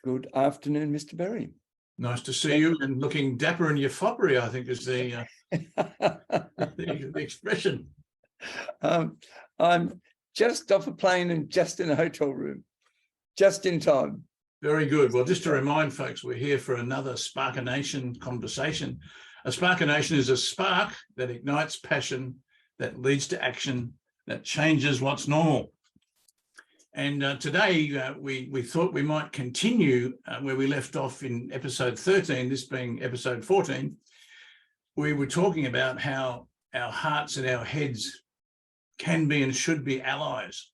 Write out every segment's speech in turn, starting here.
Good afternoon, Mr. Berry. Nice to see you, and looking dapper in your foppery, I think is the expression. I'm just off a plane and just in a hotel room, just in time. Very good. Well, just to remind folks, we're here for another Sparkenation conversation. A Sparkenation is a spark that ignites passion, that leads to action, that changes what's normal. And today we thought we might continue where we left off in episode 13, this being episode 14. We were talking about how our hearts and our heads can be and should be allies.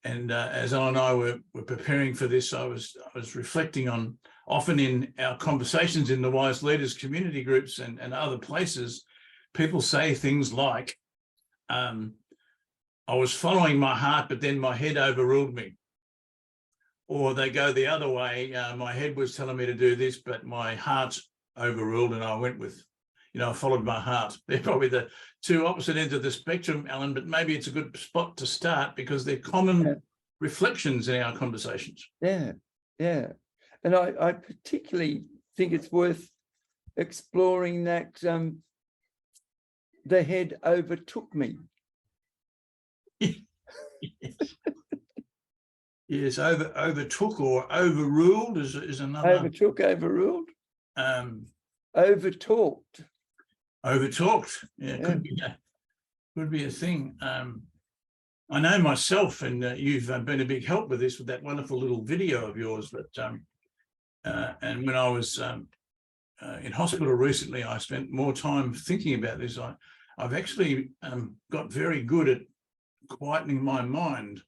And as Allan and I were preparing for this, I was reflecting on, often in our conversations in the Wise Leaders community groups and other places, people say things like, I was following my heart, but then my head overruled me. Or they go the other way, my head was telling me to do this, but my heart overruled and I went with, I followed my heart. They're probably the two opposite ends of the spectrum, Allan, but maybe it's a good spot to start because they're common reflections in our conversations. Yeah. And I particularly think it's worth exploring that the head overtook me. Yes, overtook or overruled is another. Overtook, overruled. Overtalked. Overtalked. Yeah, could be a thing. I know myself, and you've been a big help with this, with that wonderful little video of yours. But and when I was in hospital recently, I spent more time thinking about this. I've actually got very good at quietening my mind.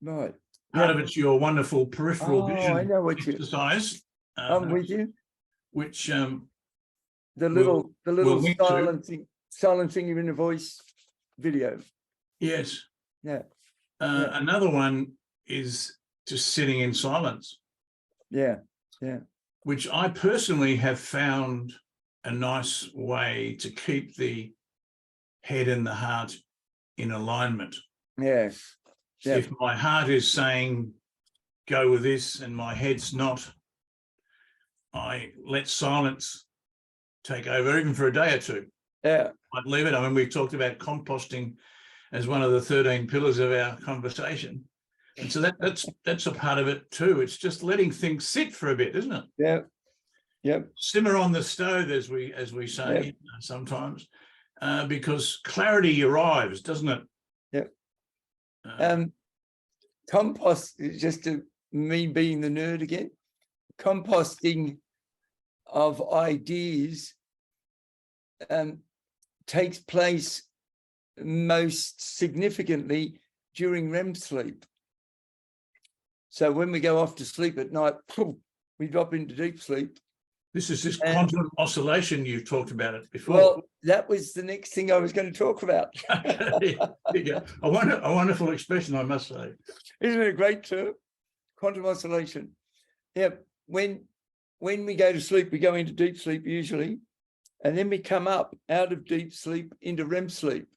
Right. Part of it's your wonderful peripheral vision I know what exercise. I'm with you. Which the little silencing your inner voice video. Yes. Yeah. Another one is just sitting in silence. Yeah. Which I personally have found a nice way to keep the head and the heart in alignment. Yes. If my heart is saying, go with this, and my head's not, I let silence take over, even for a day or two. Yeah. I'd leave it. I mean, we've talked about composting as one of the 13 pillars of our conversation. And so that's a part of it too. It's just letting things sit for a bit, isn't it? Yeah. Yep. Simmer on the stove, as we say sometimes, because clarity arrives, doesn't it? Yep. Compost, just me being the nerd again, composting of ideas takes place most significantly during REM sleep. So when we go off to sleep at night, we drop into deep sleep. This is this quantum oscillation you've talked about it before. Well, that was the next thing I was going to talk about. Yeah. A wonderful expression, I must say. Isn't it a great term? Quantum oscillation. Yeah. When we go to sleep, we go into deep sleep usually, and then we come up out of deep sleep into REM sleep,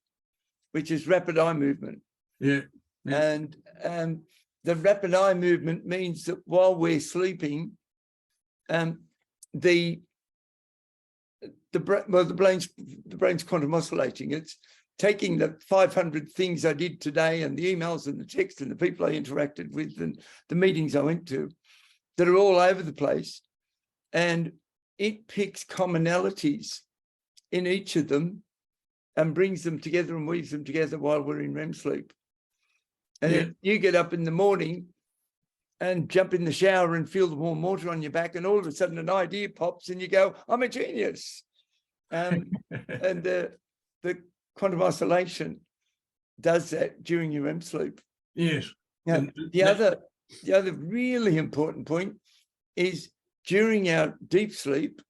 which is rapid eye movement. Yeah. And the rapid eye movement means that while we're sleeping, the brain's quantum oscillating. It's taking the 500 things I did today and the emails and the texts and the people I interacted with and the meetings I went to that are all over the place, and it picks commonalities in each of them and brings them together and weaves them together while we're in REM sleep. And then you get up in the morning and jump in the shower and feel the warm water on your back, and all of a sudden an idea pops and you go, I'm a genius. And the quantum oscillation does that during your REM sleep. Yes. Now, the other really important point is during our deep sleep,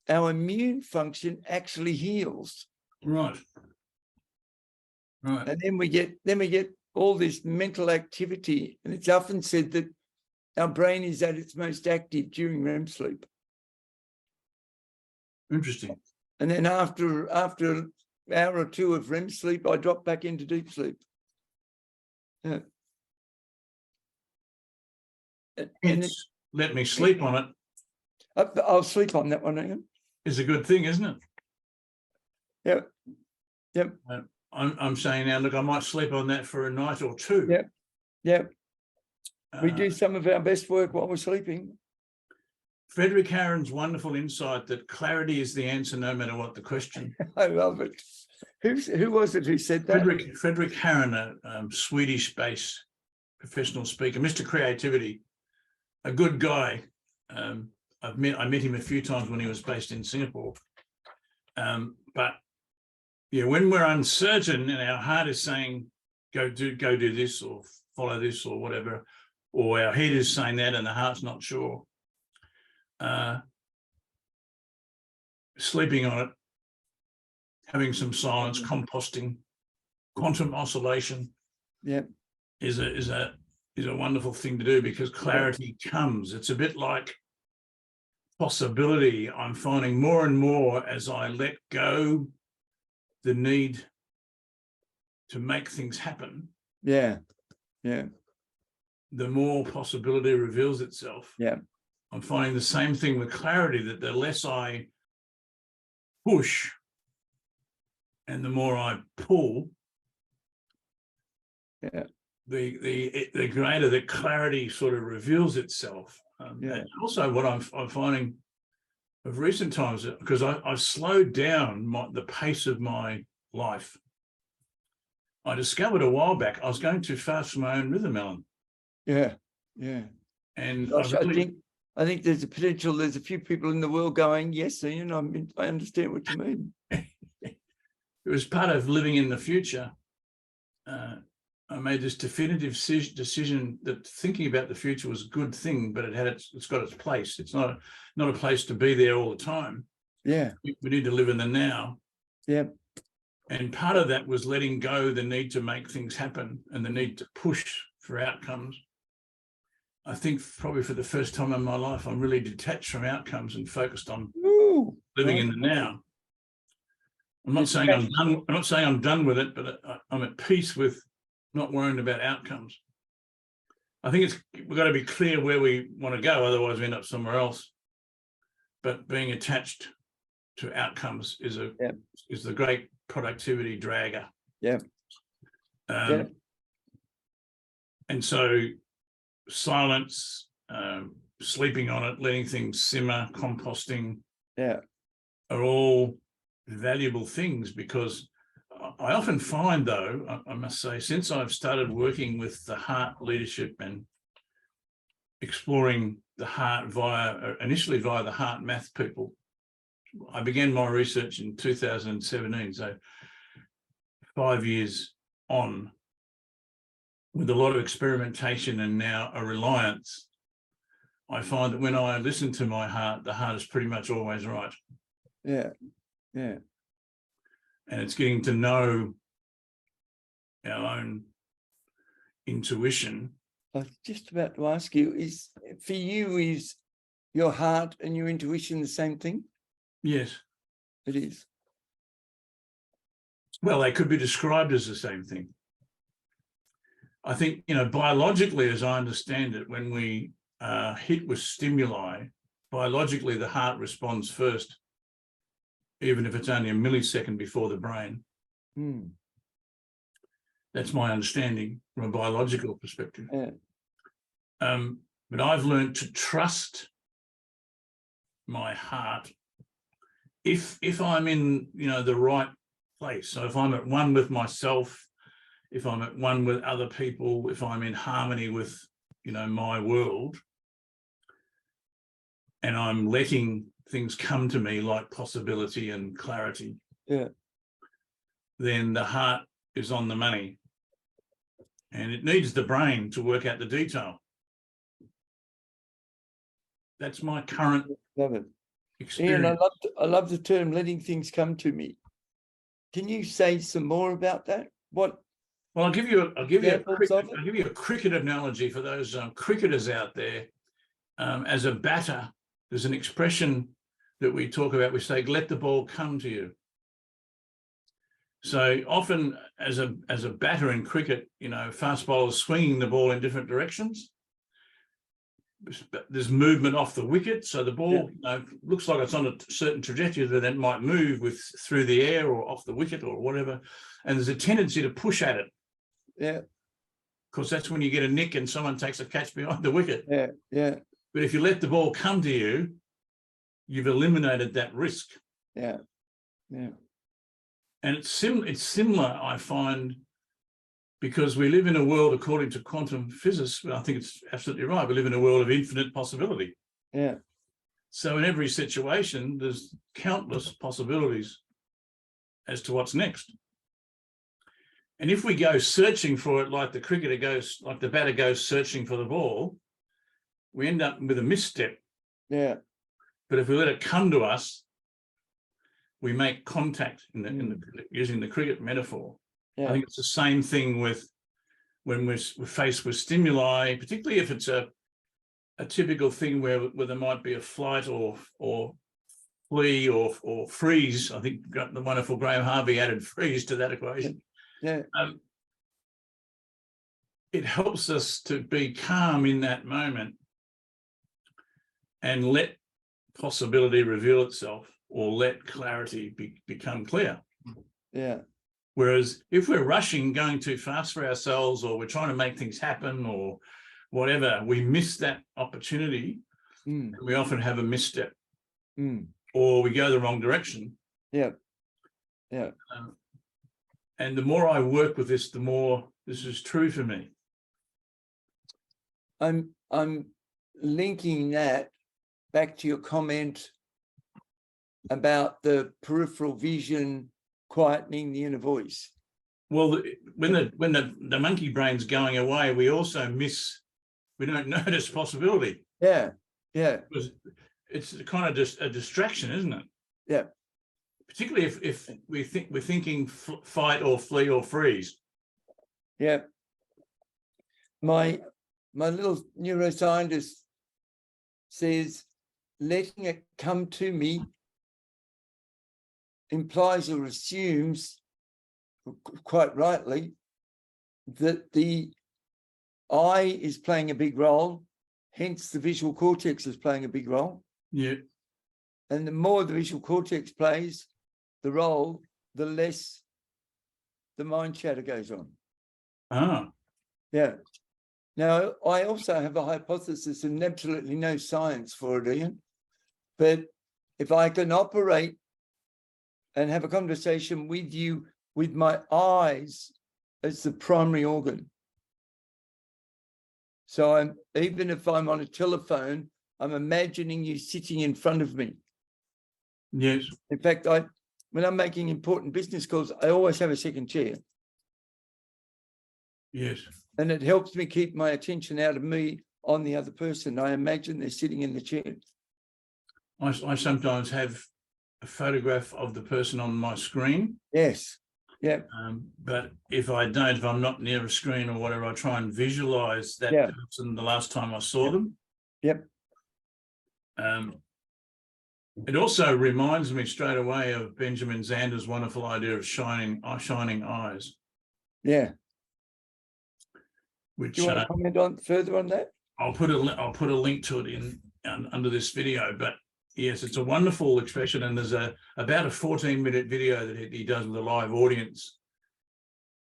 our immune function actually heals. Right. And then we get all this mental activity, and it's often said that our brain is at its most active during REM sleep. Interesting. And then after an hour or two of REM sleep, I drop back into deep sleep. Yeah. Hence, let me sleep on it I'll sleep on that one. Ian. is a good thing, isn't it? Yep. Yep. I'm saying now, look, I might sleep on that for a night or two. Yep. Yep. We Uh, do some of our best work while we're sleeping. Frederick Harron's wonderful insight that clarity is the answer no matter what the question. I love it. Who was it who said that? Frederick Harron, a Swedish-based professional speaker, Mr. Creativity, a good guy. I met him a few times when he was based in Singapore. But yeah, when we're uncertain and our heart is saying, go do this or follow this or whatever, or our head is saying that and the heart's not sure, sleeping on it, having some silence, composting, quantum oscillation, is a wonderful thing to do, because clarity comes. It's a bit like possibility. I'm finding more and more as I let go the need to make things happen. Yeah. The more possibility reveals itself. Yeah. I'm finding the same thing with clarity, that the less I push and the more I pull, the greater the clarity sort of reveals itself. And also what I'm finding of recent times, because I've slowed down the pace of my life. I discovered a while back I was going too fast for my own rhythm, Alan. Yeah. And Gosh, I think there's a potential. There's a few people in the world going, yes, Ian, I understand what you mean. It was part of living in the future. I made this definitive decision that thinking about the future was a good thing, but it's got its place. It's not a place to be there all the time. Yeah. We need to live in the now. Yeah. And part of that was letting go the need to make things happen and the need to push for outcomes. I think probably for the first time in my life, I'm really detached from outcomes and focused on living in the now. I'm not saying I'm done. I'm not saying I'm done with it, but I'm at peace with not worrying about outcomes. I think we've got to be clear where we want to go, otherwise we end up somewhere else. But being attached to outcomes is the great productivity dragger. Yeah. And so silence, sleeping on it, letting things simmer, composting, are all valuable things, because I often find, though, I must say, since I've started working with the heart leadership and exploring the heart initially via the heart math people, I began my research in 2017, so 5 years on, with a lot of experimentation and now a reliance. I find that when I listen to my heart, the heart is pretty much always right. Yeah. And it's getting to know our own intuition. I was just about to ask you, is your heart and your intuition the same thing? Yes. It is. Well, they could be described as the same thing. I think, biologically, as I understand it, when we hit with stimuli, biologically, the heart responds first, even if it's only a millisecond before the brain. That's my understanding from a biological perspective. But I've learned to trust my heart if I'm in, the right place. So if I'm at one with myself, if I'm at one with other people, if I'm in harmony with, my world, and I'm letting things come to me like possibility and clarity, then the heart is on the money, and it needs the brain to work out the detail. That's my current experience. Ian, I love the term "letting things come to me." Can you say some more about that? Well, I'll give you a cricket analogy for those cricketers out there. As a batter, there's an expression that we talk about. We say, "Let the ball come to you." So often, as a batter in cricket, fast bowlers swinging the ball in different directions. there's movement off the wicket, so the ball looks like it's on a certain trajectory that it might move through the air or off the wicket or whatever, and there's a tendency to push at it. Yeah. Because that's when you get a nick and someone takes a catch behind the wicket. Yeah. Yeah. But if you let the ball come to you, you've eliminated that risk. Yeah. Yeah. And it's similar, I find, because we live in a world, according to quantum physics, I think it's absolutely right, we live in a world of infinite possibility. Yeah. So in every situation, there's countless possibilities as to what's next. And if we go searching for it like the cricketer goes, like the batter goes searching for the ball, we end up with a misstep. Yeah. But if we let it come to us, we make contact using the cricket metaphor. Yeah. I think it's the same thing with when we're faced with stimuli, particularly if it's a typical thing where there might be a flight or flee or freeze. I think the wonderful Graham Harvey added freeze to that equation. Yeah. It helps us to be calm in that moment and let possibility reveal itself, or let clarity become clear. Yeah. Whereas if we're rushing, going too fast for ourselves, or we're trying to make things happen or whatever, we miss that opportunity. And we often have a misstep, or we go the wrong direction. Yeah. Yeah. And the more I work with this, the more this is true for me. I'm linking that back to your comment about the peripheral vision quietening the inner voice. Well, when the monkey brain's going away, we also we don't notice possibility. Yeah. Yeah. Because it's kind of just a distraction, isn't it? Yeah. Particularly if we're thinking fight or flee or freeze. Yeah. My little neuroscientist says letting it come to me implies or assumes, quite rightly, that the eye is playing a big role, hence the visual cortex is playing a big role. Yeah. And the more the visual cortex plays the role, the less the mind chatter goes on. Ah. Yeah. Now, I also have a hypothesis and absolutely no science for it, Ian. But if I can operate and have a conversation with you with my eyes as the primary organ. So even if I'm on a telephone, I'm imagining you sitting in front of me. Yes. In fact, when I'm making important business calls, I always have a second chair. Yes. And it helps me keep my attention out of me on the other person. I imagine they're sitting in the chair. I sometimes have a photograph of the person on my screen. Yes. Yeah. But if I'm not near a screen or whatever, I try and visualize that person the last time I saw them. Yep. It also reminds me straight away of Benjamin Zander's wonderful idea of shining eyes. Yeah. Which, do you want to comment further on that? I'll put a link to it under this video. But yes, it's a wonderful expression, and there's about a 14-minute video that he does with a live audience.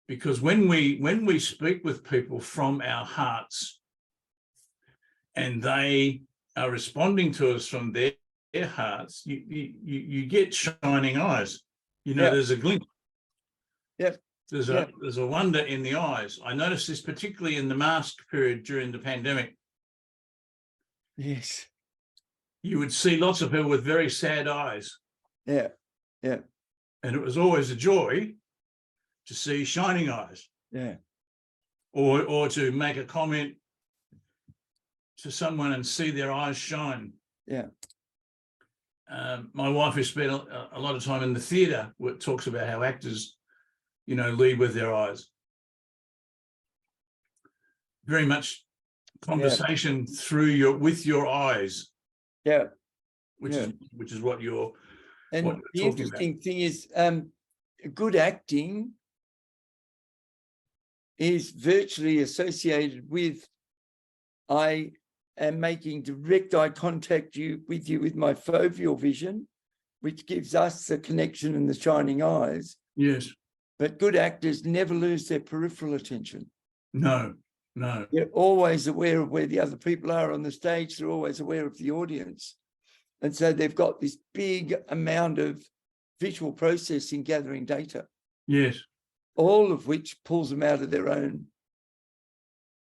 Because when we speak with people from our hearts, and they are responding to us from their hearts, you get shining eyes. There's a glint. Yep. There's a wonder in the eyes. I noticed this particularly in the mask period during the pandemic. Yes. You would see lots of people with very sad eyes. Yeah. Yeah. And it was always a joy to see shining eyes. Yeah. Or to make a comment to someone and see their eyes shine. Yeah. My wife has spent a lot of time in the theatre where it talks about how actors, lead with their eyes. Very much conversation with your eyes. Yeah. Which is what you're and what the you're interesting thing is good acting is virtually associated with I am making direct eye contact with you with my foveal vision, which gives us the connection and the shining eyes. Yes. But good actors never lose their peripheral attention. No. They're always aware of where the other people are on the stage. They're always aware of the audience. And so they've got this big amount of visual processing gathering data. Yes. All of which pulls them out of their own.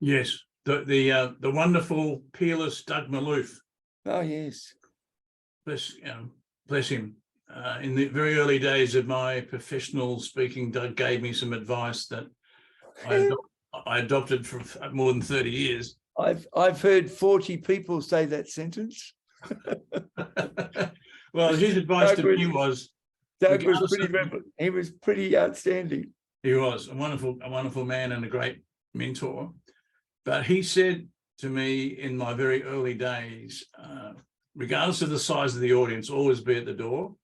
Yes. The wonderful, peerless Doug Maloof. Oh, yes. Bless him. In the very early days of my professional speaking, Doug gave me some advice that I adopted for more than 30 years. I've heard 40 people say that sentence. Well, his advice to me was, Doug was he was pretty outstanding. He was a wonderful man and a great mentor. But he said to me in my very early days, regardless of the size of the audience, always be at the door,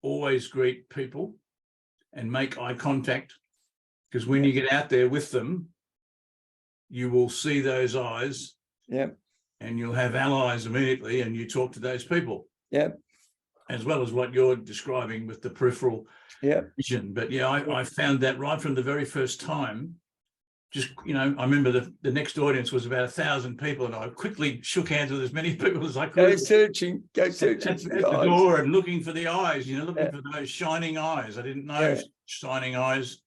always greet people and make eye contact, because when you get out there with them, you will see those eyes. Yeah. And you'll have allies immediately, and you talk to those people. Yeah. As well as what you're describing with the peripheral vision. But yeah, I found that right from the very first time. Just, I remember the next audience was about 1,000 people, and I quickly shook hands with as many people as I could. Go searching at for the door and looking for the eyes, looking for those shining eyes. I didn't know shining eyes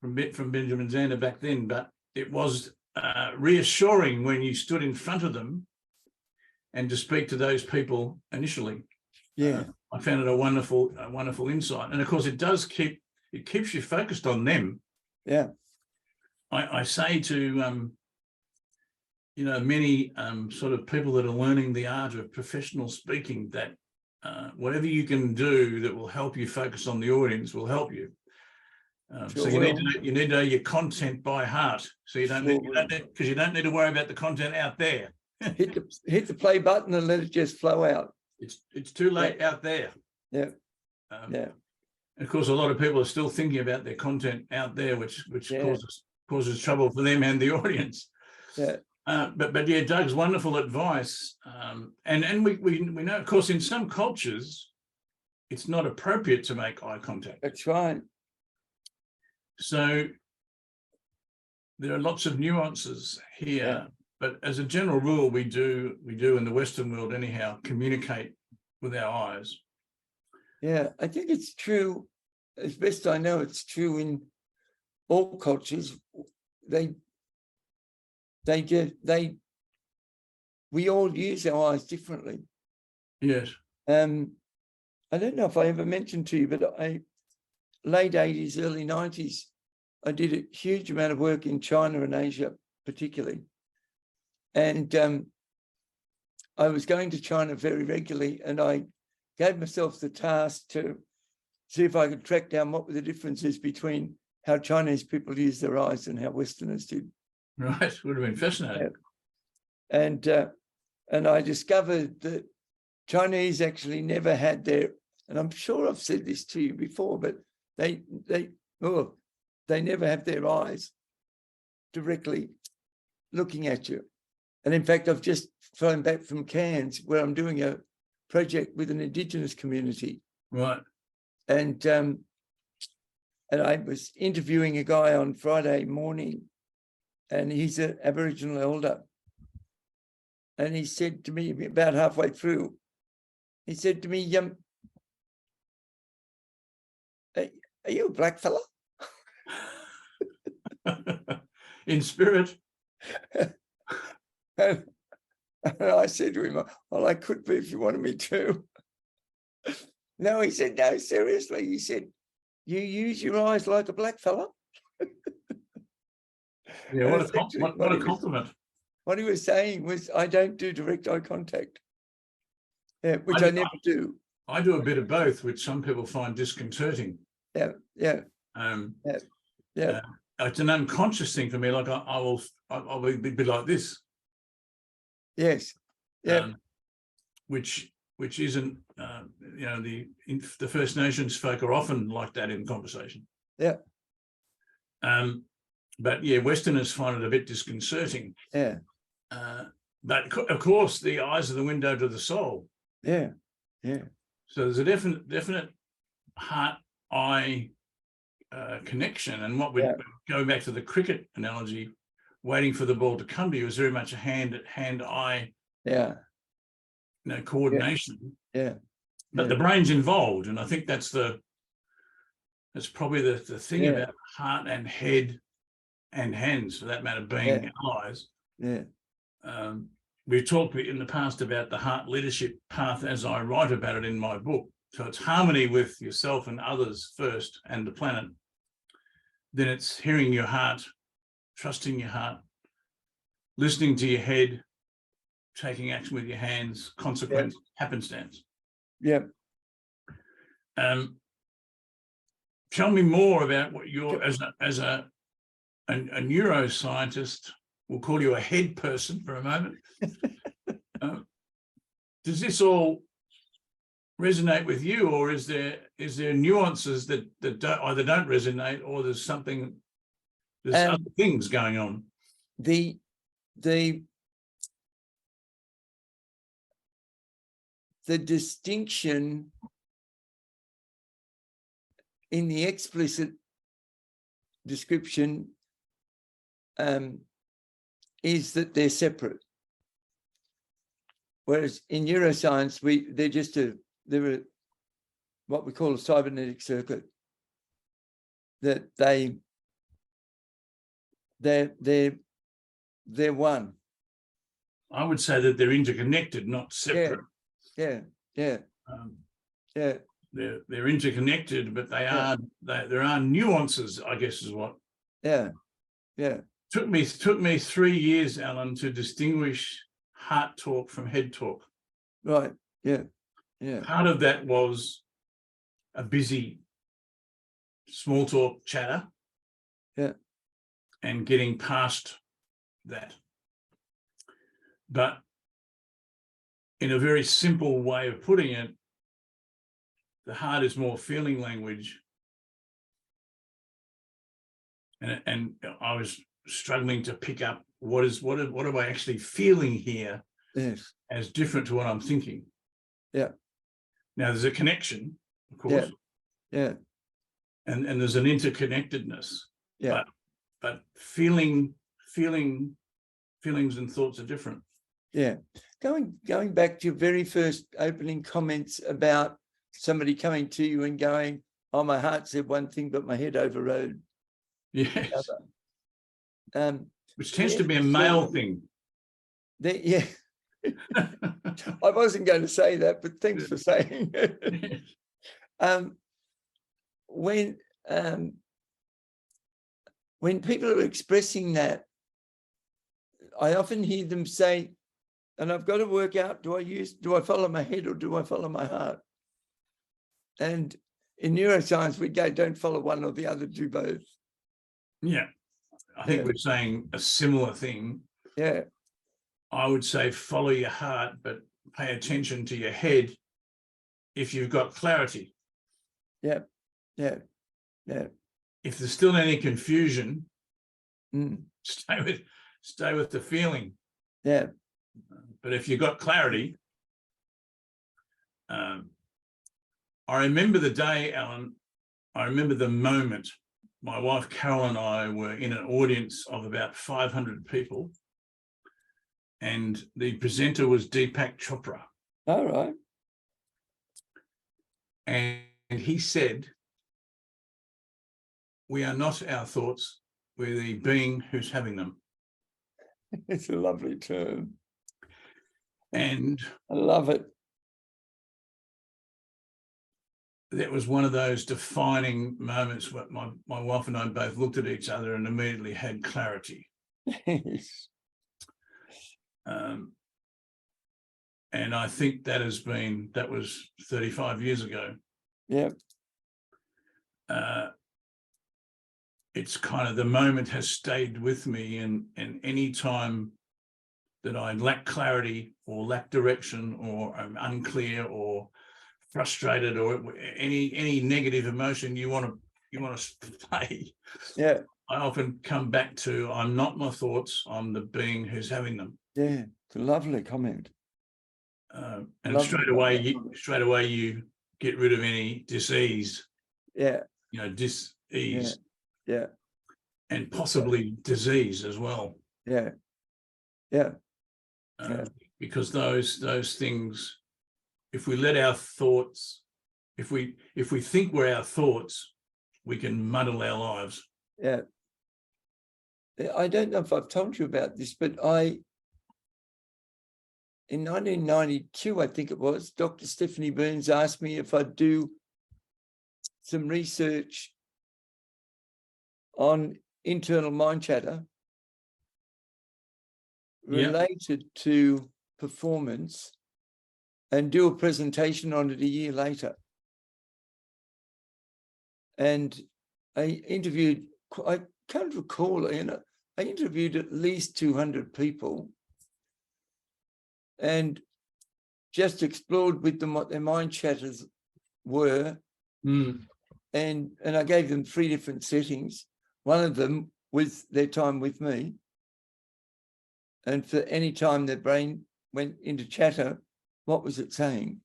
from Benjamin Zander back then, but it was reassuring when you stood in front of them and to speak to those people initially. Yeah, I found it a wonderful insight, and of course it keeps you focused on them. Yeah. I say to many sort of people that are learning the art of professional speaking that whatever you can do that will help you focus on the audience will help you. So you need to know your content by heart. So you don't need to worry about the content out there. hit the play button and let it just flow out. It's too late out there. Yeah. And of course, a lot of people are still thinking about their content out there, which causes trouble for them and the audience. Yeah. But yeah, Doug's wonderful advice. And we know, of course, in some cultures, it's not appropriate to make eye contact. That's right. So there are lots of nuances here, but as a general rule, we do in the Western world anyhow, communicate with our eyes. Yeah, I think it's true. As best I know, it's true in all cultures. We all use our eyes differently. Yes. I don't know if I ever mentioned to you, but late 80s, early 90s, I did a huge amount of work in China and Asia, particularly. And I was going to China very regularly, and I gave myself the task to see if I could track down what were the differences between how Chinese people use their eyes and how Westerners did. Right, would have been fascinating. And I discovered that Chinese actually never had their, and I'm sure I've said this to you before, but they never have their eyes directly looking at you. And in fact, I've just flown back from Cairns, where I'm doing a project with an Indigenous community. Right. And I was interviewing a guy on Friday morning, and he's an Aboriginal elder. And he said to me about halfway through, he said to me, are you a black fella? In spirit. And I said to him, well, I could be if you wanted me to. No, he said, no, seriously. He said, you use your eyes like a black fella. Yeah, what a compliment. What he was saying was, I don't do direct eye contact, which I never do. I do a bit of both, which some people find disconcerting. Yeah. It's an unconscious thing for me. Like I'll be like this. Yes. Yeah. Which isn't, the First Nations folk are often like that in conversation. Yeah. But yeah, Westerners find it a bit disconcerting. Yeah. But of course, the eyes are the window to the soul. Yeah. Yeah. So there's a definite heart-eye connection. And what we're going back to the cricket analogy, waiting for the ball to come to you is very much a hand-eye coordination. Yeah. But the brain's involved. And I think that's probably the thing about heart and head and hands, for that matter, being allies. Yeah. We've talked in the past about the heart leadership path as I write about it in my book. So it's harmony with yourself and others first and the planet. Then it's hearing your heart, trusting your heart, listening to your head, taking action with your hands, consequence, happenstance. Yeah. Tell me more about what you're, as a neuroscientist, we'll call you a head person for a moment. Does this all resonate with you, or is there nuances that either don't resonate, or there's other things going on? The distinction in the explicit description is that they're separate, whereas in neuroscience they're what we call a cybernetic circuit, that they're one. I would say that they're interconnected, not separate. Yeah. They're interconnected, but there are nuances, I guess, is what. Yeah. Took me 3 years, Allan, to distinguish heart talk from head talk. Right. Yeah. Part of that was a busy small talk chatter. Yeah. And getting past that. But in a very simple way of putting it, the heart is more feeling language. And I was struggling to pick up what am I actually feeling here as different to what I'm thinking. Yeah. Now there's a connection, of course. Yeah. And there's an interconnectedness. Yeah. But feelings and thoughts are different. Yeah. Going back to your very first opening comments about somebody coming to you and going, "Oh, my heart said one thing, but my head overrode." Yes. Which tends to be a male thing. Yeah. I wasn't going to say that, but thanks for saying it. When people are expressing that, I often hear them say, and I've got to work out, do I follow my head or do I follow my heart? And in neuroscience, we go, don't follow one or the other, do both. Yeah. I think we're saying a similar thing. Yeah. I would say follow your heart, but pay attention to your head if you've got clarity. Yeah. If there's still any confusion, stay with the feeling. Yeah. But if you've got clarity, I remember the day, Allan, I remember the moment. My wife, Carol, and I were in an audience of about 500 people, and the presenter was Deepak Chopra. All right. And he said, "We are not our thoughts, we're the being who's having them." It's a lovely term. And I love it. That was one of those defining moments where my wife and I both looked at each other and immediately had clarity. Yes. And I think that was 35 years ago. Yeah. It's kind of, the moment has stayed with me, and any time that I lack clarity or lack direction or I'm unclear or frustrated or any negative emotion you want to play, yeah, I often come back to, I'm not my thoughts, I'm the being who's having them. Yeah, it's a lovely comment. And Lovely straight away you get rid of any disease, Yeah, dis-ease, yeah, and possibly disease as well. yeah, yeah. Because those things, if we let our thoughts, if we think we're our thoughts, we can muddle our lives. Yeah. I don't know if I've told you about this, but in 1992, I think it was, Dr. Stephanie Burns asked me if I'd do some research on internal mind chatter related to performance and do a presentation on it a year later. And I can't recall, I interviewed at least 200 people and just explored with them what their mind chatters were. And I gave them 3 different settings. One of them was their time with me. And for any time their brain went into chatter, what was it saying?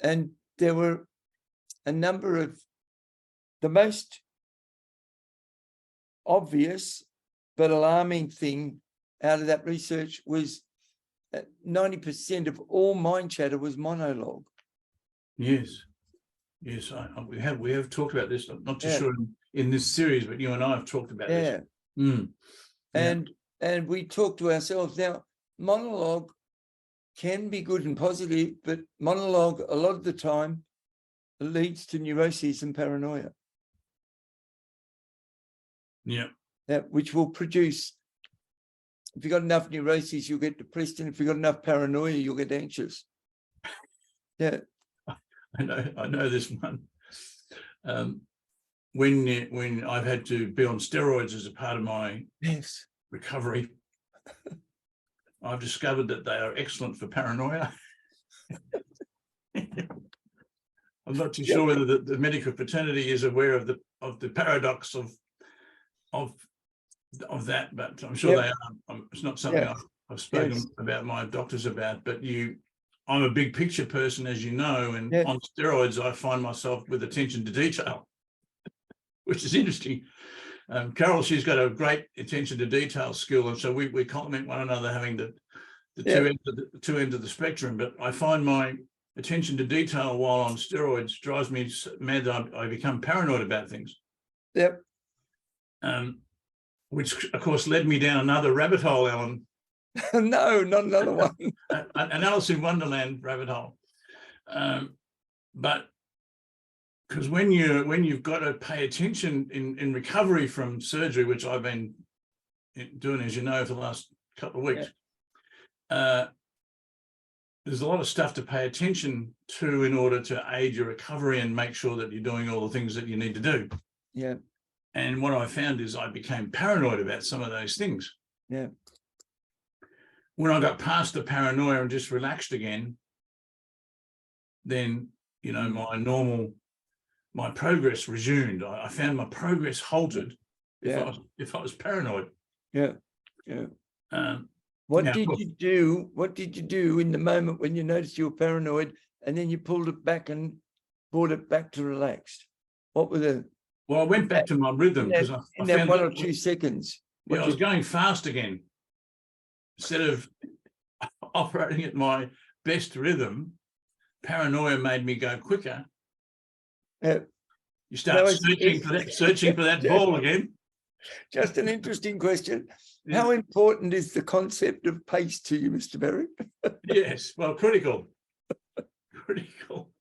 And there were a number of, the most obvious but alarming thing out of that research was that 90% of all mind chatter was monologue. Yes, we have talked about this. I'm not too sure in this series, but you and I have talked about this. And we talk to ourselves. Now, monologue can be good and positive, but monologue a lot of the time leads to neuroses and paranoia. Which will produce, if you've got enough neuroses, you'll get depressed, and if you've got enough paranoia, you'll get anxious. I know this one. When I've had to be on steroids as a part of my recovery, I've discovered that they are excellent for paranoia. I'm not too sure whether the medical fraternity is aware of the paradox of that, but I'm sure they are. It's not something I've spoken about my doctors about, but I'm a big picture person, as you know, and on steroids, I find myself with attention to detail, which is interesting. Carol, she's got a great attention to detail skill, and so we complement one another, having the two ends of the spectrum. But I find my attention to detail while on steroids drives me mad that I become paranoid about things. Which, of course, led me down another rabbit hole, Alan. No, not another one. An Alice in Wonderland rabbit hole. But because when you've got to pay attention in recovery from surgery, which I've been doing, as you know, for the last couple of weeks, there's a lot of stuff to pay attention to in order to aid your recovery and make sure that you're doing all the things that you need to do. And what I found is I became paranoid about some of those things. When I got past the paranoia and just relaxed again, then, my progress resumed. I found my progress halted if I was paranoid. What did you do? What did you do in the moment when you noticed you were paranoid, and then you pulled it back and brought it back to relaxed? What were the? Well, I went back to my rhythm because I found 1 or 2 seconds. I was going fast again. Instead of operating at my best rhythm, paranoia made me go quicker. You start searching for that ball again. Just an interesting question. How important is the concept of pace to you, Mr. Berry? Yes, well, critical. Critical.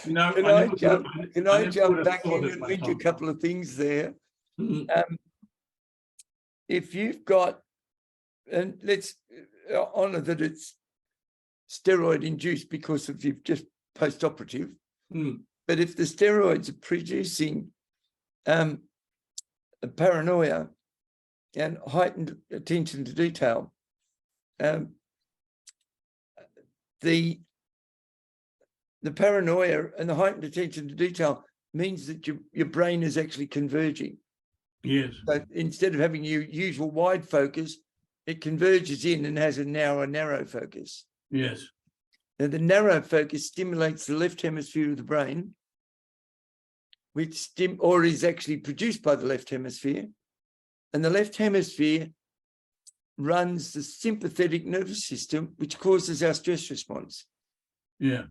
Can I jump back in and read you a couple of things there? If you've got, and let's honour that it's steroid induced because of you've just post-operative, but if the steroids are producing a paranoia and heightened attention to detail, the paranoia and the heightened attention to detail means that your brain is actually converging. Yes. So instead of having your usual wide focus, it converges in and has a narrow focus. Yes. Now, the narrow focus stimulates the left hemisphere of the brain, which is actually produced by the left hemisphere. And the left hemisphere runs the sympathetic nervous system, which causes our stress response. Yeah.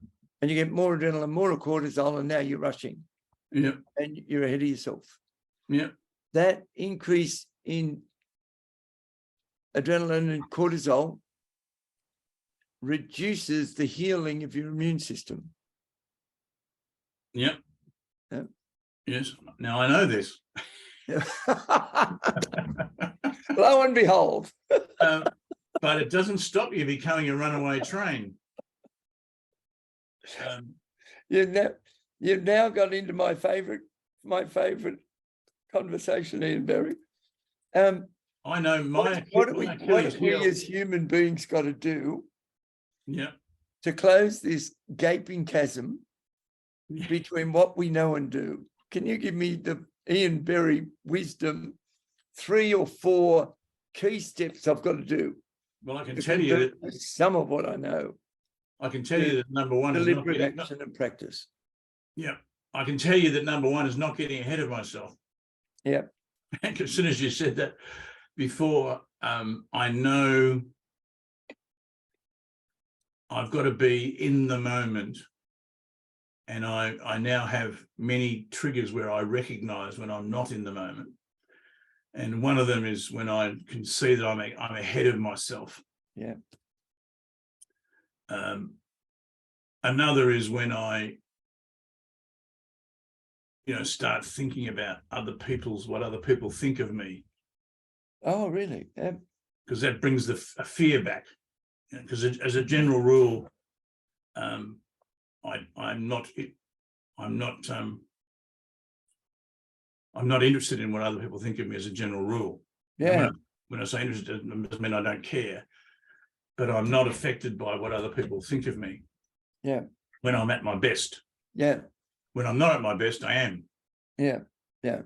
And you get more adrenaline, more cortisol, and now you're rushing. Yeah. And you're ahead of yourself. Yeah. That increase in adrenaline and cortisol reduces the healing of your immune system. Yeah. Yeah. Yes. Now I know this. Lo and behold. But it doesn't stop you becoming a runaway train. You've now got into my favorite conversation, Ian Berry. I know what have we as human beings got to do to close this gaping chasm between what we know and do? Can you give me the Ian Berry wisdom, 3 or 4 key steps I've got to do? Well, I can tell you that some of what I know. I can tell you that number one is deliberate action and practice. Yeah, I can tell you that number one is not getting ahead of myself. Yeah. As soon as you said that before, I know I've got to be in the moment. And I now have many triggers where I recognize when I'm not in the moment. And one of them is when I can see that I'm ahead of myself. Yeah. Another is when I, start thinking about what other people think of me. Oh, really? Yeah. Because that brings a fear back. Because as a general rule, I'm not interested in what other people think of me as a general rule. Yeah. When I say interested, it doesn't mean I don't care, but I'm not affected by what other people think of me. Yeah. When I'm at my best. Yeah. When I'm not at my best, I am. Yeah. Yeah.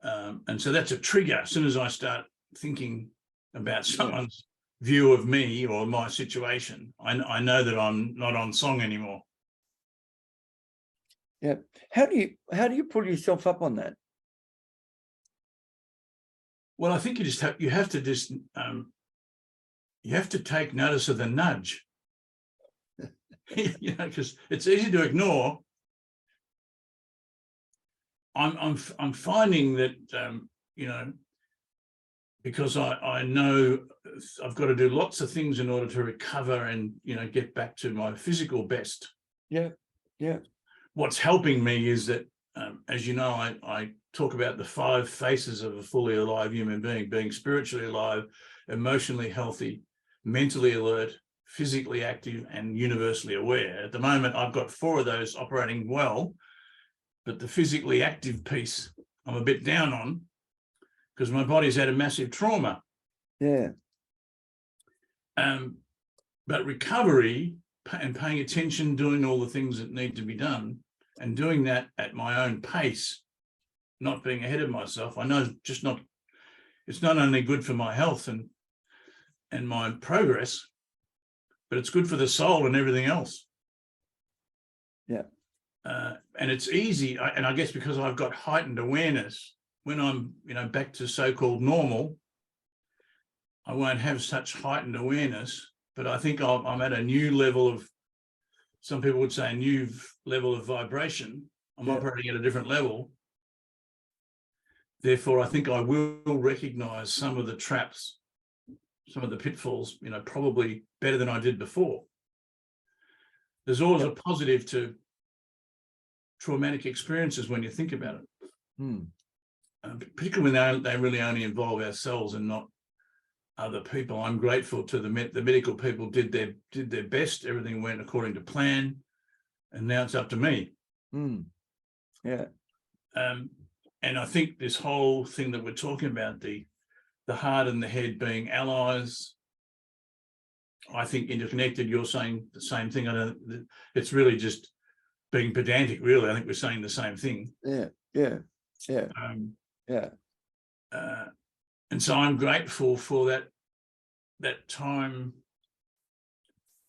And so that's a trigger. As soon as I start thinking about someone's view of me or my situation, I know that I'm not on song anymore. Yeah. How do you pull yourself up on that? Well, I think you have to take notice of the nudge. Because it's easy to ignore. I'm finding that because I know I've got to do lots of things in order to recover and get back to my physical best. Yeah. Yeah. What's helping me is that, as you know, I talk about the 5 faces of a fully alive human being spiritually alive, emotionally healthy, mentally alert, physically active, and universally aware. At the moment, I've got 4 of those operating well, but the physically active piece I'm a bit down on because my body's had a massive trauma. Yeah. But recovery and paying attention, doing all the things that need to be done, and doing that at my own pace, not being ahead of myself, I know it's not only good for my health and my progress, but it's good for the soul and everything else. Yeah. And it's easy, and I guess because I've got heightened awareness, when I'm back to so-called normal, I won't have such heightened awareness, but I think I'm at a new level of, some people would say a new level of vibration. I'm operating at a different level. Therefore, I think I will recognize some of the traps, some of the pitfalls, probably better than I did before. There's always a positive to traumatic experiences when you think about it. Particularly when they really only involve ourselves and not other people. I'm grateful to the medical people did their best. Everything went according to plan, and now it's up to me. Yeah. And I think this whole thing that we're talking about, the heart and the head being allies, I think interconnected. You're saying the same thing. I don't. It's really just being pedantic. Really, I think we're saying the same thing. Yeah. Yeah. Yeah. Yeah. And so I'm grateful for that time,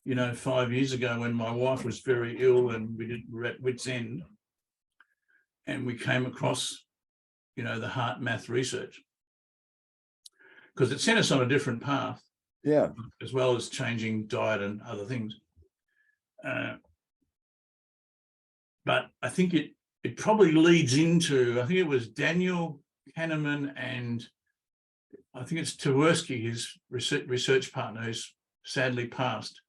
5 years ago when my wife was very ill and we were at wit's end, and we came across, the heart math research, because it sent us on a different path. Yeah. As well as changing diet and other things. But I think it probably leads into, I think it was Daniel Kahneman and I think it's Tversky, his research partner, who's sadly passed.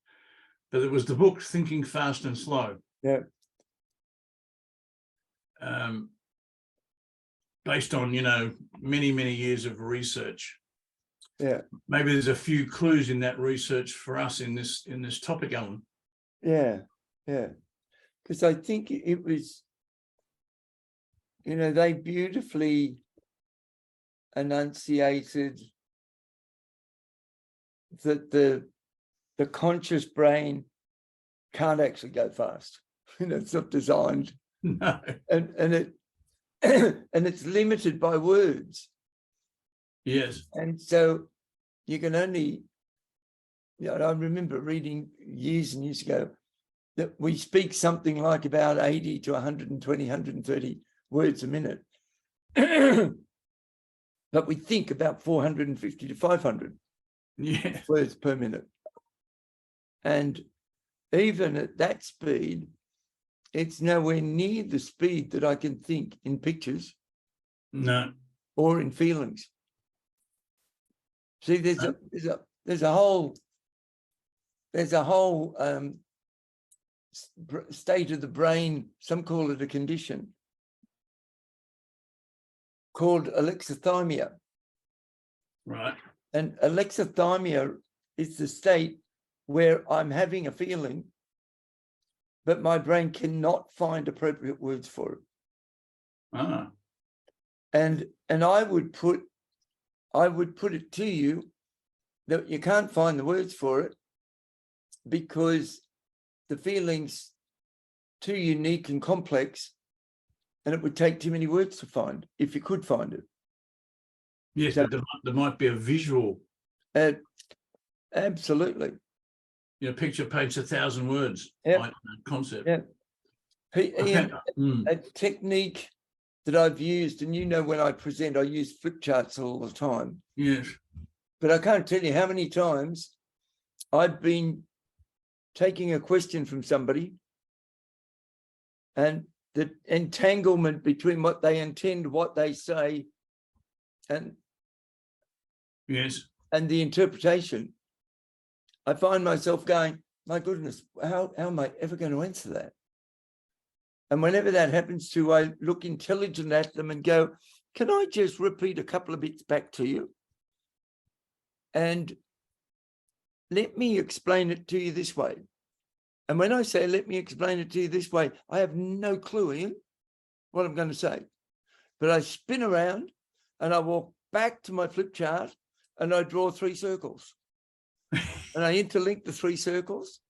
But it was the book Thinking Fast and Slow. Yeah. Based on, many, many years of research. Yeah. Maybe there's a few clues in that research for us in this topic, Allan. Yeah. Yeah. Because I think it was, they beautifully enunciated that the conscious brain can't actually go fast. It's not designed. No. And it and it's limited by words. Yes. And so you can only, I remember reading years and years ago that we speak something like about 80 to 120, 130 words a minute. But we think about 450 to 500 words per minute. And even at that speed, it's nowhere near the speed that I can think in pictures. No. Or in feelings. See, there's a whole state of the brain, some call it a condition, called alexithymia. Right. And alexithymia is the state where I'm having a feeling, but my brain cannot find appropriate words for it. Ah. And I would put it to you that you can't find the words for it because the feeling's too unique and complex, and it would take too many words to find, if you could find it. Yes, so, but there might be a visual. Absolutely. Picture paints 1,000 words. Yep. Concept. Yeah. Ian, a technique that I've used, and when I present, I use flip charts all the time. Yes. But I can't tell you how many times I've been taking a question from somebody and the entanglement between what they intend, what they say, and yes, and the interpretation. I find myself going, my goodness, how am I ever going to answer that? And whenever that happens to, I look intelligent at them and go, can I just repeat a couple of bits back to you? And let me explain it to you this way. And when I say, let me explain it to you this way, I have no clue, Ian, what I'm going to say. But I spin around and I walk back to my flip chart and I draw 3 circles. And I interlink the 3 circles.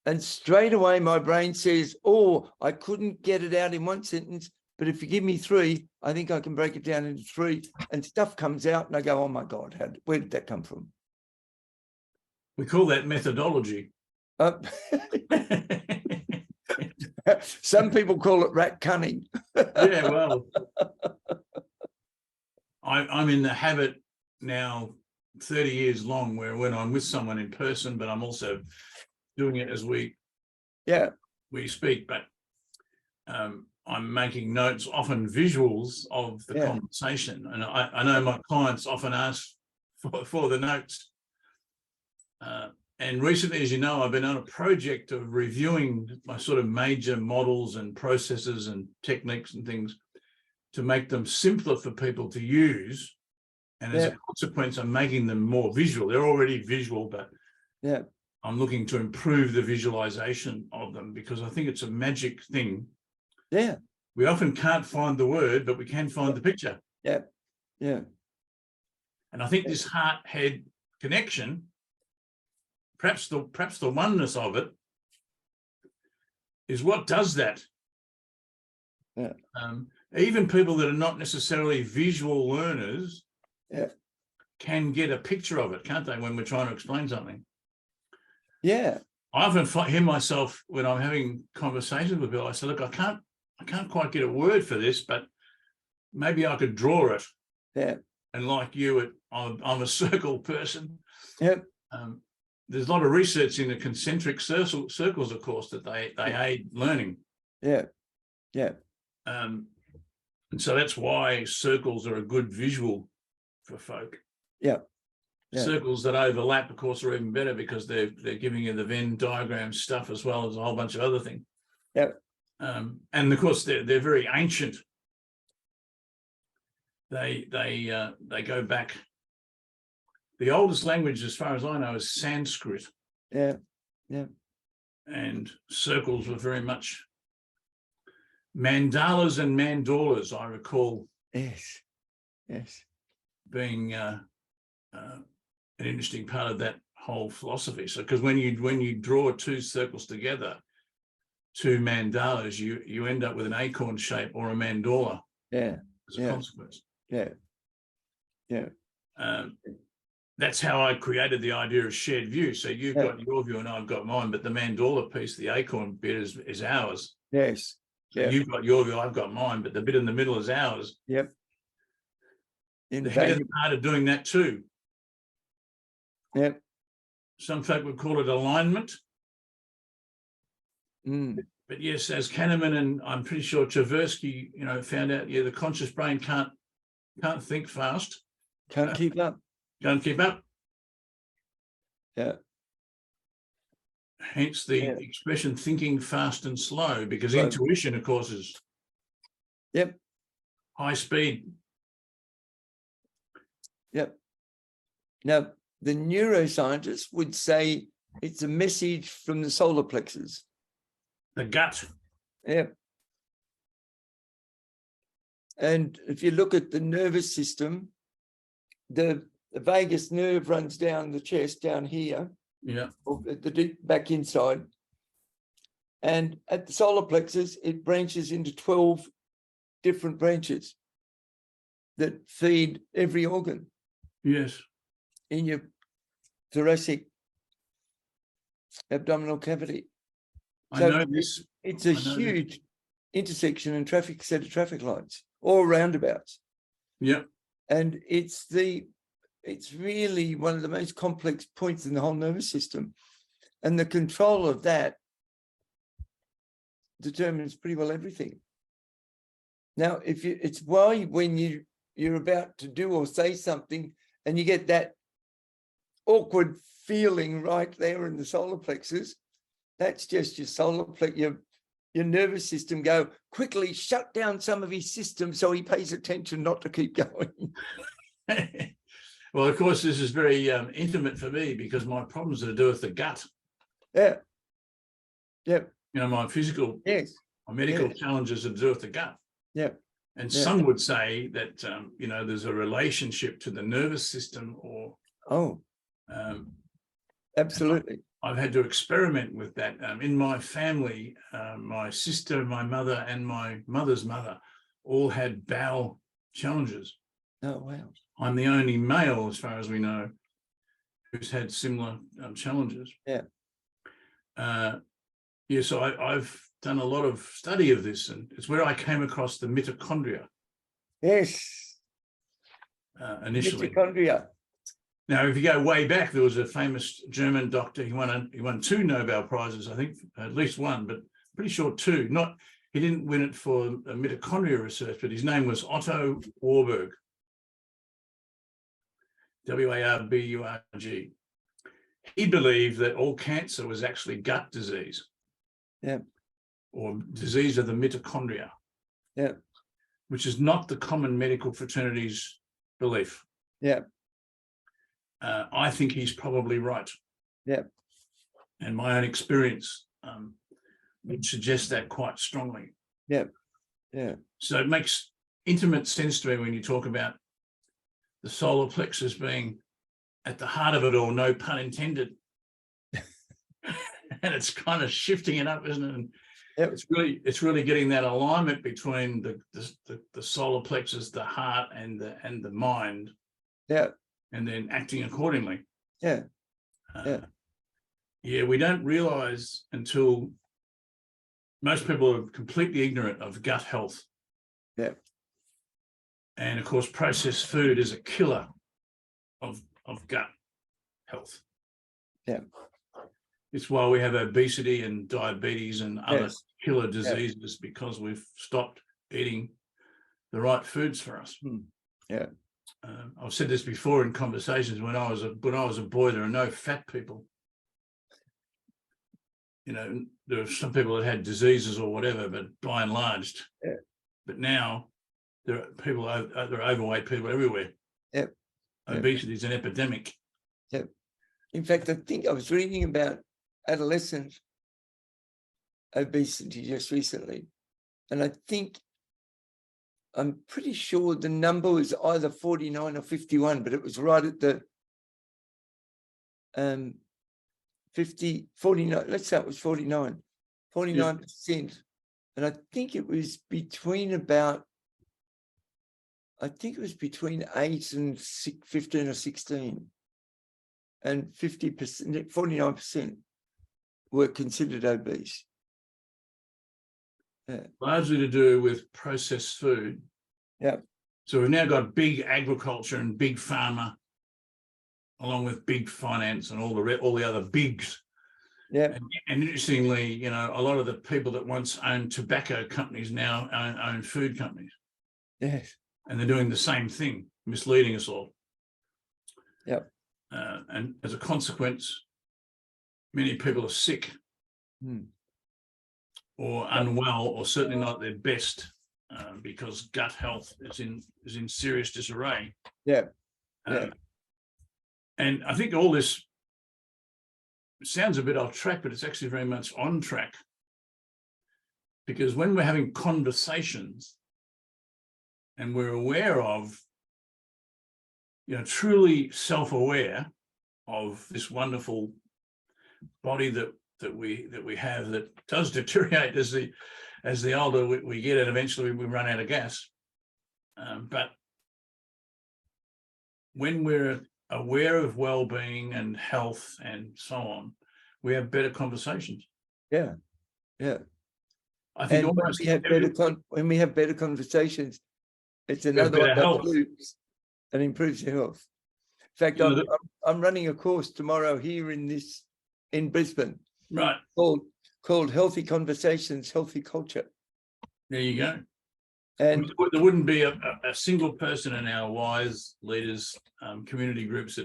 And straight away, my brain says, oh, I couldn't get it out in 1 sentence, but if you give me 3, I think I can break it down into 3. And stuff comes out and I go, oh my God, where did that come from? We call that methodology. Some people call it rat cunning. Yeah, well, I'm in the habit now 30 years long where when I'm with someone in person, but I'm also doing it as we speak, but I'm making notes, often visuals of the conversation. And I know my clients often ask for the notes. And recently, as you know, I've been on a project of reviewing my sort of major models and processes and techniques and things to make them simpler for people to use. And as a consequence, I'm making them more visual. They're already visual, but I'm looking to improve the visualization of them because I think it's a magic thing. Yeah. We often can't find the word, but we can find the picture. Yeah. Yeah. And I think this heart-head connection, perhaps the oneness of it, is what does that. Yeah. even people that are not necessarily visual learners Yeah. can get a picture of it, can't they, when we're trying to explain something? Yeah. I often hear myself when I'm having conversations with people, I say, look, I can't quite get a word for this, but maybe I could draw it. Yeah. And like you, I'm a circle person. Yep. There's a lot of research in the concentric circles, of course, that they aid learning. Yeah. Yeah. And so that's why circles are a good visual for folk. Yeah. Yeah. Circles that overlap, of course, are even better because they're giving you the Venn diagram stuff as well as a whole bunch of other things. Yeah. And of course, they're very ancient. They go back. The oldest language, as far as I know, is Sanskrit. Yeah. Yeah. And circles were very much mandalas and mandalas, I recall. Yes. Yes. Being an interesting part of that whole philosophy. So, because when you draw two circles together, two mandalas, you end up with an acorn shape or a mandala. Yeah. As a consequence. Yeah. Yeah. That's how I created the idea of shared view. So you've got your view and I've got mine, but the mandala piece, the acorn bit, is ours. Yes. So you've got your view, I've got mine, but the bit in the middle is ours. Yep. The head of the part of doing that too. Yep. Some folk would call it alignment. Mm. But yes, as Kahneman and I'm pretty sure Tversky, found out, the conscious brain can't think fast. Can't keep up. Can't keep up. Yeah. Hence the expression thinking fast and slow, because intuition, of course, is high speed. Yep. Now, the neuroscientists would say it's a message from the solar plexus. The gut. Yeah. And if you look at the nervous system, the vagus nerve runs down the chest, down here. Yeah. Or the deep back inside. And at the solar plexus, it branches into 12 different branches that feed every organ. Yes. In your thoracic abdominal cavity. I know this. It's a huge intersection and set of traffic lights or roundabouts. Yeah. And it's really one of the most complex points in the whole nervous system. And the control of that determines pretty well everything. Now, it's why when you're about to do or say something and you get that awkward feeling right there in the solar plexus, that's just your solar plexus, your nervous system go, quickly shut down some of his system so he pays attention not to keep going. Well, of course, this is very intimate for me because my problems are to do with the gut. Yeah. Yep. My physical, my medical challenges are to do with the gut. Yeah. And some would say that, there's a relationship to the nervous system or. Absolutely. I've had to experiment with that. In my family, my sister, my mother, and my mother's mother all had bowel challenges. Oh, wow. I'm the only male, as far as we know, who's had similar challenges. Yeah. So I've done a lot of study of this, and it's where I came across the mitochondria. Yes. Initially. Mitochondria. Now, if you go way back, there was a famous German doctor. He won 2 Nobel Prizes, I think, at least one, but pretty sure 2. He didn't win it for mitochondria research, but his name was Otto Warburg. Warburg. He believed that all cancer was actually gut disease. Yeah. Or disease of the mitochondria. Yeah. Which is not the common medical fraternity's belief. Yeah. I think he's probably right. Yeah. And my own experience would suggest that quite strongly. Yeah. Yeah. So it makes intimate sense to me when you talk about the solar plexus being at the heart of it all, no pun intended. And it's kind of shifting it up, isn't it? Yep. It's really getting that alignment between the solar plexus, the heart, and the mind, Yeah. and then acting accordingly. Yeah. Yeah, we don't realize until most people are completely ignorant of gut health. Yeah. And of course, processed food is a killer of gut health. Yeah. It's why we have obesity and diabetes and other Yes. killer diseases, because we've stopped eating the right foods for us. Yeah. I've said this before in conversations. When I was a boy, there are no fat people. You know, there are some people that had diseases or whatever, but by and large. Yeah. But now there are people. There are overweight people everywhere. Yep. Obesity is an epidemic. Yep. In fact, I think I was reading about adolescent obesity just recently, and I'm pretty sure the number was either 49 or 51, but it was right at the 49, let's say it was 49%. And I think it was between 8 and 15 or 16. And 50%, 49% were considered obese. Yeah. Largely to do with processed food. Yeah. So we've now got big agriculture and big pharma, along with big finance and all the other bigs. Yeah. And interestingly, you know, a lot of the people that once owned tobacco companies now own food companies. Yes. And they're doing the same thing, misleading us all. Yep. And as a consequence, many people are sick or unwell, or certainly not at their best, because gut health is in serious disarray. Yeah. And I think all this sounds a bit off track, but it's actually very much on track. Because when we're having conversations and we're aware of, you know, truly self-aware of this wonderful body that we have, that does deteriorate as the older we get, and eventually we run out of gas. But when we're aware of well-being and health and so on, we have better conversations. Yeah. I think And when we have better conversations, it's another one that improves your health. In fact, I'm running a course tomorrow here in Brisbane, right, called Healthy Conversations, Healthy Culture. There you go. And there wouldn't be a single person in our WISE leaders community groups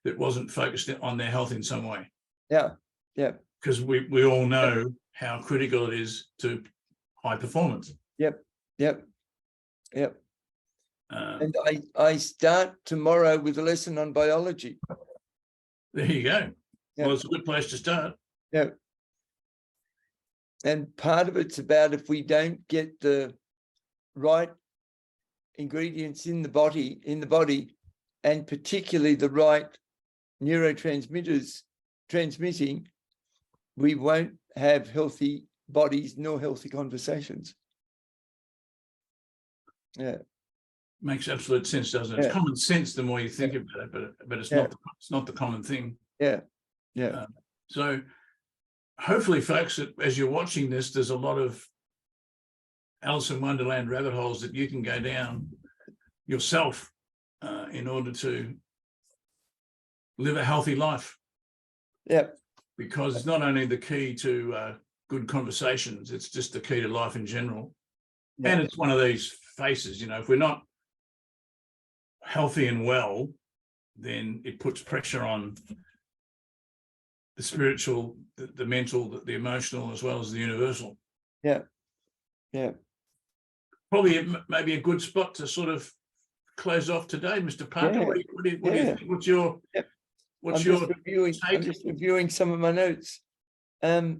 that wasn't focused on their health in some way. Yeah. Because we all know how critical it is to high performance. Yep. And I start tomorrow with a lesson on biology. There you go. Yep. Well, it's a good place to start. Yeah. And part of it's about, if we don't get the right ingredients in the body, and particularly the right neurotransmitters transmitting, we won't have healthy bodies nor healthy conversations. Yeah. Makes absolute sense, doesn't it? It's common sense the more you think about it, but it's not the common thing. Yeah. So hopefully, folks, as you're watching this, there's a lot of Alice in Wonderland rabbit holes that you can go down yourself in order to live a healthy life. Yeah. Because it's not only the key to good conversations, it's just the key to life in general. Yeah. And it's one of these faces, you know, if we're not healthy and well, then it puts pressure on the spiritual, the mental, the emotional, as well as the universal. Yeah. Probably maybe a good spot to sort of close off today, Mr. Parker. What do you think? What's your take? I'm just reviewing some of my notes. I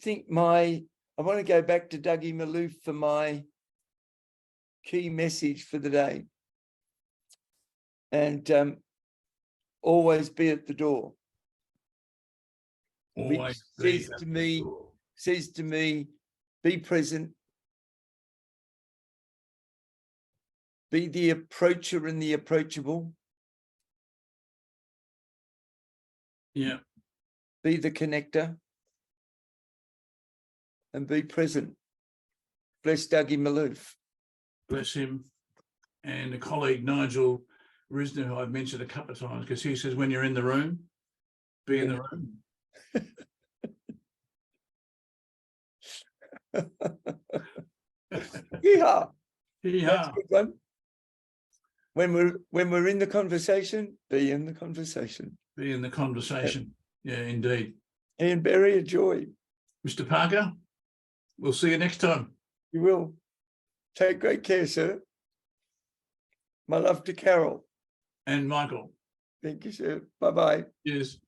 think I want to go back to Dougie Malouf for my key message for the day. And always be at the door. Always be says at to the me, door. be present, be the approacher and the approachable, Yeah, be the connector, and be present. Bless Dougie Maloof. bless him. And a colleague, Nigel Risner, who I've mentioned a couple of times, because he says, when you're in the room, be in the room. Yeah, Yeah, that's a good one. When we're in the conversation, be in the conversation. be in the conversation. Yeah, indeed. Ian Berry, a joy. Mr. Parker, we'll see you next time. You will. Take great care, sir. My love to Carol. And Michael. Thank you, sir. Bye-bye. Cheers.